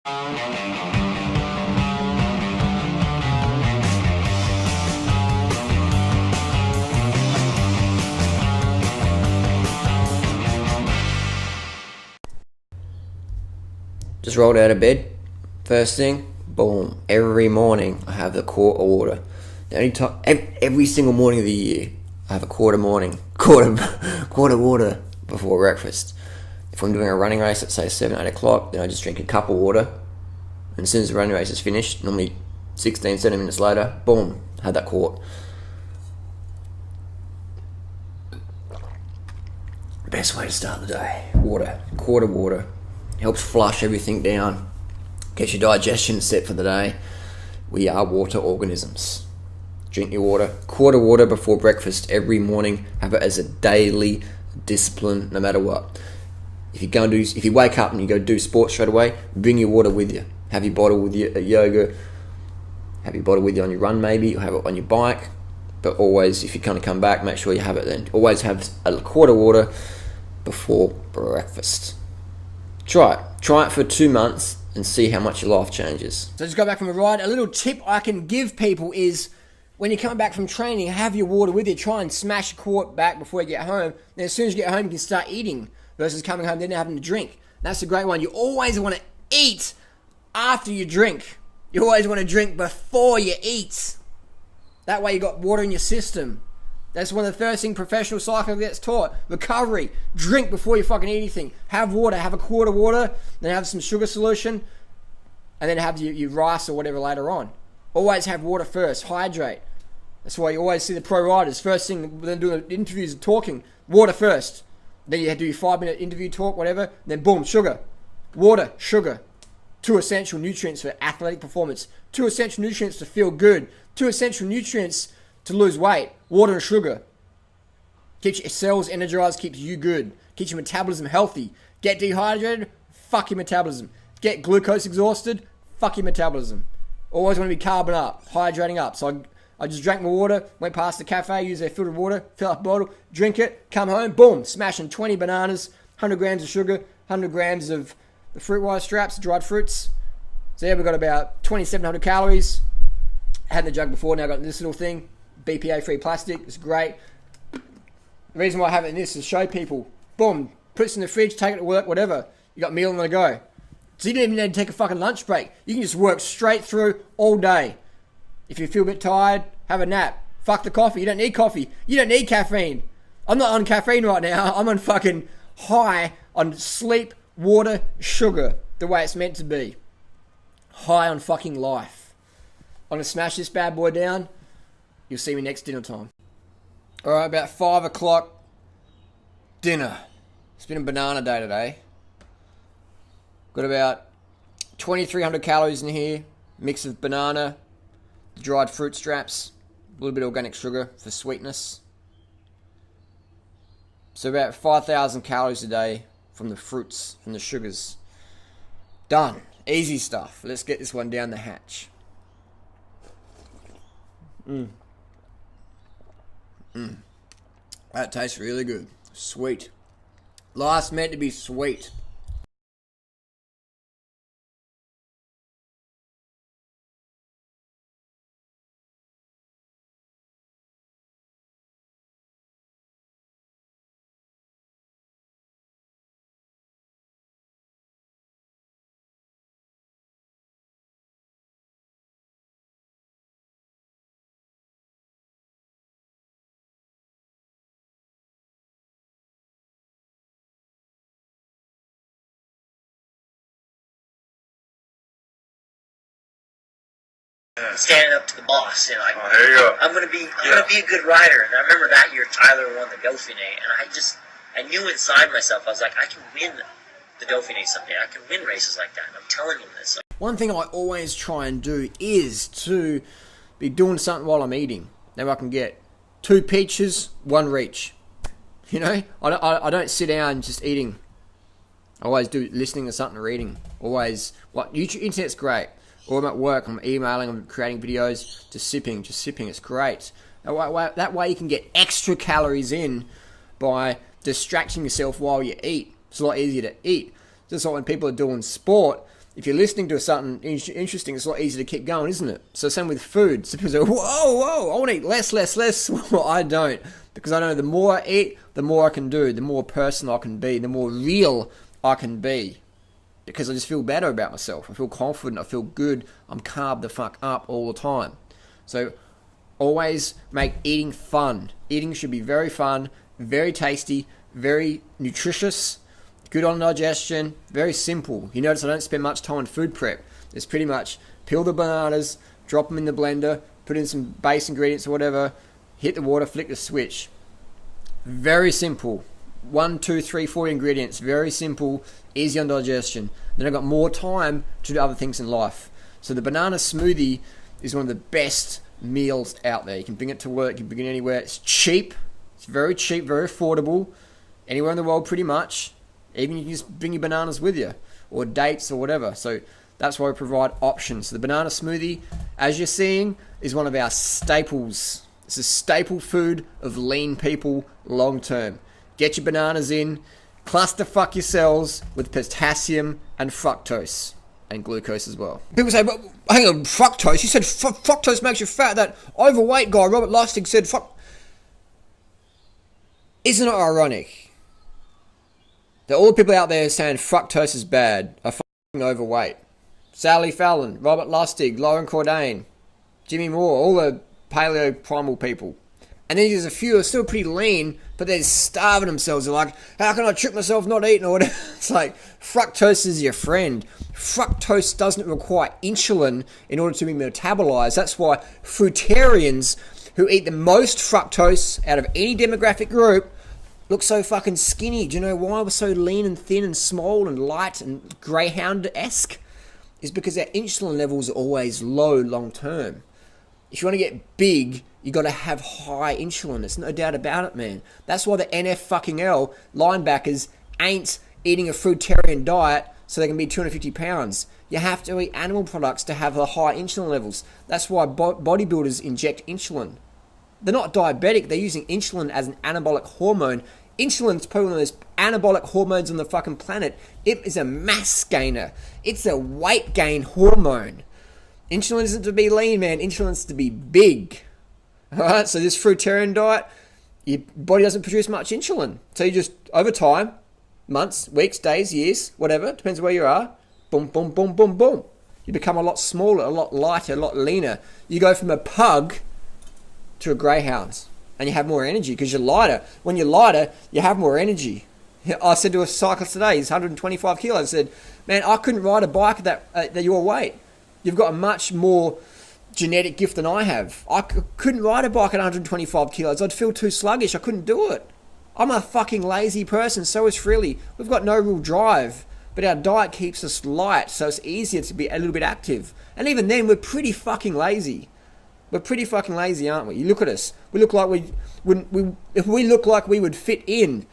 Just rolled out of bed. First thing, boom. Every morning I have the quart of water. The only time, every single morning of the year, I have a quart of water before breakfast. If I'm doing a running race at say 7, 8 o'clock, then I just drink a cup of water. And as soon as the running race is finished, normally 16, 17 minutes later, boom, had that quart. Best way to start the day. Water. Quart of water. Helps flush everything down. Gets your digestion set for the day. We are water organisms. Drink your water. Quart of water before breakfast every morning. Have it as a daily discipline, no matter what. If you wake up and you go do sports straight away, bring your water with you. Have your bottle with you at yoga. Have your bottle with you on your run maybe, or have it on your bike. But always, if you're going to come back, make sure you have it then. Always have a quart of water before breakfast. Try it for 2 months and see how much your life changes. So just got back from a ride. A little tip I can give people is when you come back from training, have your water with you. Try and smash a quart back before you get home. Then as soon as you get home, you can start eating versus coming home then having to drink. That's a great one. You always want to eat after you drink. You always want to drink before you eat. That way you got water in your system. That's one of the first things professional cycling gets taught. Recovery. Drink before you fucking eat anything. Have water. Have a quart of water. Then have some sugar solution. And then have your rice or whatever later on. Always have water first. Hydrate. That's why you always see the pro riders. First thing, when they're doing interviews and talking, water first. Then you do your 5-minute interview talk, whatever. Then boom, sugar. Water, sugar. 2 essential nutrients for athletic performance. 2 essential nutrients to feel good. 2 essential nutrients to lose weight. Water and sugar. Keeps your cells energized, keeps you good. Keeps your metabolism healthy. Get dehydrated, fuck your metabolism. Get glucose exhausted, fuck your metabolism. Always want to be carbon up, hydrating up. So I just drank my water, went past the cafe, used their filtered water, fill up a bottle, drink it, come home, boom, smashing 20 bananas, 100 grams of sugar, 100 grams of the fruit wire straps, dried fruits. So yeah, we've got about 2,700 calories. Had the jug before, now I've got this little thing. BPA-free plastic. It's great. The reason why I have it in this is to show people. Boom. Put it in the fridge, take it to work, whatever. You got meal on the go. So you don't even need to take a fucking lunch break. You can just work straight through all day. If you feel a bit tired, have a nap. Fuck the coffee. You don't need coffee. You don't need caffeine. I'm not on caffeine right now. I'm on fucking high on sleep, water, sugar. The way it's meant to be. High on fucking life. I'm going to smash this bad boy down. You'll see me next dinner time. Alright, about 5 o'clock. Dinner. It's been a banana day today. Got about 2,300 calories in here. Mix of banana, dried fruit straps, a little bit of organic sugar for sweetness. So about 5,000 calories a day from the fruits, from the sugars. Done. Easy stuff. Let's get this one down the hatch. That tastes really good. Sweet. Life's meant to be sweet. Standing up to the boss, and like, there you go. I'm gonna be a good rider. And I remember that year Tyler won the Dauphiné, and I knew inside myself, I was like, I can win the Dauphiné someday. I can win races like that. And I'm telling him this. One thing I always try and do is to be doing something while I'm eating. Now I can get 2 peaches, 1 reach. You know, I don't sit down just eating. I always do listening to something or reading. Always, internet's great. Or I'm at work, I'm emailing, I'm creating videos, just sipping, it's great. That way you can get extra calories in by distracting yourself while you eat. It's a lot easier to eat. Just like when people are doing sport, if you're listening to something interesting, it's a lot easier to keep going, isn't it? So same with food. So people say, whoa, I want to eat less. Well, I don't. Because I know the more I eat, the more I can do, the more personal I can be, the more real I can be. Because I just feel better about myself. I feel confident. I feel good. I'm carb the fuck up all the time. So always make eating fun. Eating should be very fun, very tasty, very nutritious, good on digestion, very simple. You notice I don't spend much time on food prep. It's pretty much peel the bananas, drop them in the blender, put in some base ingredients or whatever, hit the water, flick the switch. Very simple. 1, 2, 3, 4 ingredients. Very simple, easy on digestion. Then I've got more time to do other things in life. So the banana smoothie is one of the best meals out there. You can bring it to work, you can bring it anywhere. It's cheap. It's very cheap, very affordable. Anywhere in the world pretty much. Even you can just bring your bananas with you. Or dates or whatever. So that's why we provide options. So the banana smoothie, as you're seeing, is one of our staples. It's a staple food of lean people long term. Get your bananas in, clusterfuck your cells with potassium and fructose. And glucose as well. People say, but hang on, fructose? You said fructose makes you fat. That overweight guy, Robert Lustig, said Isn't it ironic that all the people out there saying fructose is bad are fucking overweight? Sally Fallon, Robert Lustig, Lauren Cordain, Jimmy Moore, all the paleo primal people. And then there's a few who are still pretty lean, but they're starving themselves. They're like, how can I trick myself not eating or whatever? It's like, fructose is your friend. Fructose doesn't require insulin in order to be metabolized. That's why fruitarians who eat the most fructose out of any demographic group look so fucking skinny. Do you know why we're so lean and thin and small and light and greyhound-esque? It's because our insulin levels are always low long term. If you want to get big, you got to have high insulin. There's no doubt about it, man. That's why the NFL linebackers ain't eating a fruitarian diet so they can be 250 pounds. You have to eat animal products to have the high insulin levels. That's why bodybuilders inject insulin. They're not diabetic. They're using insulin as an anabolic hormone. Insulin's probably one of those anabolic hormones on the fucking planet. It is a mass gainer. It's a weight gain hormone. Insulin isn't to be lean, man. Insulin's to be big. Alright, so this fruitarian diet, your body doesn't produce much insulin. So you just, over time, months, weeks, days, years, whatever, depends where you are, boom, boom, boom, boom, boom. You become a lot smaller, a lot lighter, a lot leaner. You go from a pug to a greyhound. And you have more energy because you're lighter. When you're lighter, you have more energy. I said to a cyclist today, he's 125 kilos, I said, man, I couldn't ride a bike at your weight. You've got a much more genetic gift than I have. I couldn't ride a bike at 125 kilos. I'd feel too sluggish. I couldn't do it. I'm a fucking lazy person. So is Freelee. We've got no real drive, but our diet keeps us light, so it's easier to be a little bit active. And even then, we're pretty fucking lazy. We're pretty fucking lazy, aren't we? You look at us. We look like if we look like we would fit in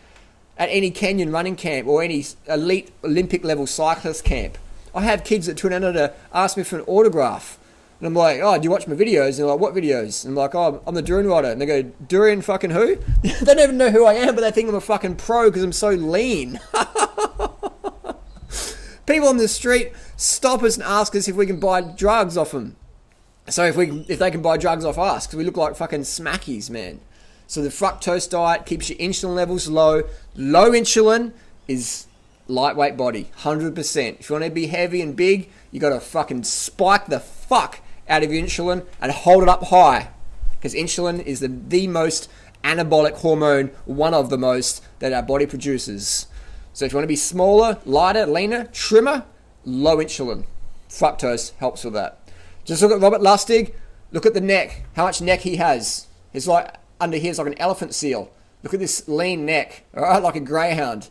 at any Kenyan running camp or any elite Olympic level cyclist camp. I have kids that turn out to ask me for an autograph. And I'm like, oh, do you watch my videos? And they're like, what videos? And I'm like, oh, I'm the Durianrider. And they go, Durian fucking who? They don't even know who I am, but they think I'm a fucking pro because I'm so lean. People on the street stop us and ask us if we can buy drugs off them. So if they can buy drugs off us, because we look like fucking smackies, man. So the fructose diet keeps your insulin levels low. Low insulin is lightweight body, 100%. If you want to be heavy and big, you got to fucking spike the fuck out of your insulin and hold it up high. Because insulin is the most anabolic hormone, one of the most, that our body produces. So if you want to be smaller, lighter, leaner, trimmer, low insulin. Fructose helps with that. Just look at Robert Lustig. Look at the neck. How much neck he has. It's like, under here is like an elephant seal. Look at this lean neck. Alright, like a greyhound.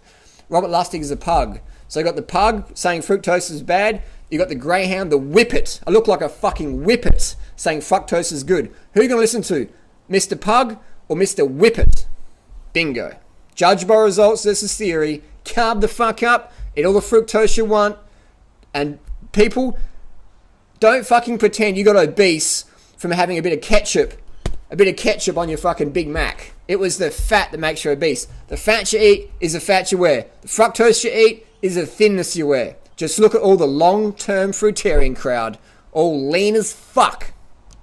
Robert Lustig is a pug. So you got the pug saying fructose is bad. You got the greyhound, the whippet. I look like a fucking whippet saying fructose is good. Who are you going to listen to? Mr. Pug or Mr. Whippet? Bingo. Judge by results, this is theory. Carb the fuck up. Eat all the fructose you want. And people, don't fucking pretend you got obese from having a bit of ketchup on your fucking Big Mac. It was the fat that makes you obese. The fat you eat is the fat you wear. The fructose you eat is the thinness you wear. Just look at all the long-term fruitarian crowd, all lean as fuck,